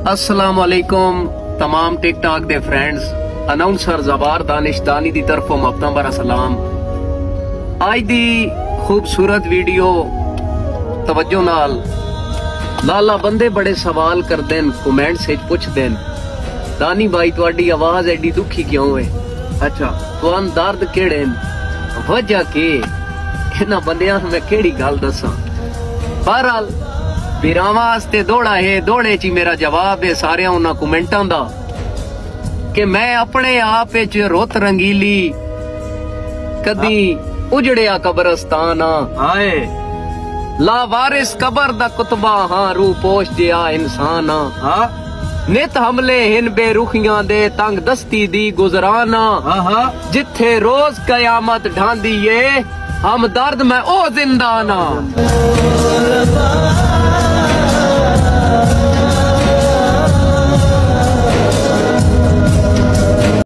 अस्सलाम वालेकुम तमाम टिक टाक दे फ्रेंड्स, अनाउंसर जबार दानिश दानी दी तरफों मफ्ता बरा सलाम। आज दी खूबसूरत वीडियो तवज्जो नाल लाला बंदे बड़े सवाल कर देन, कमेंट से पूछ देन दानी भाई तुहाडी आवाज एडी दुखी क्यों है? अच्छा तुहान दर्द केड़े वजह के इन्हां बंदियां मैं केड़ी गल दसा। बहरहाल बिरावां वास्ते दौड़ा है, दौड़े ची मेरा जवाब है सारे उन्हां कमेंटां दा कि मैं अपने आप विच रुत रंगीली कदी उजड़िया कब्रस्तान आए लावारिस कबर दा कुतबा हां रूह पोश जिया इंसान हां नित हमले हिन बेरुखियां दे तंग दस्ती दी गुजराना जिथे रोज कयामत ढांदी है हम दर्द में ओ जिंदा ना।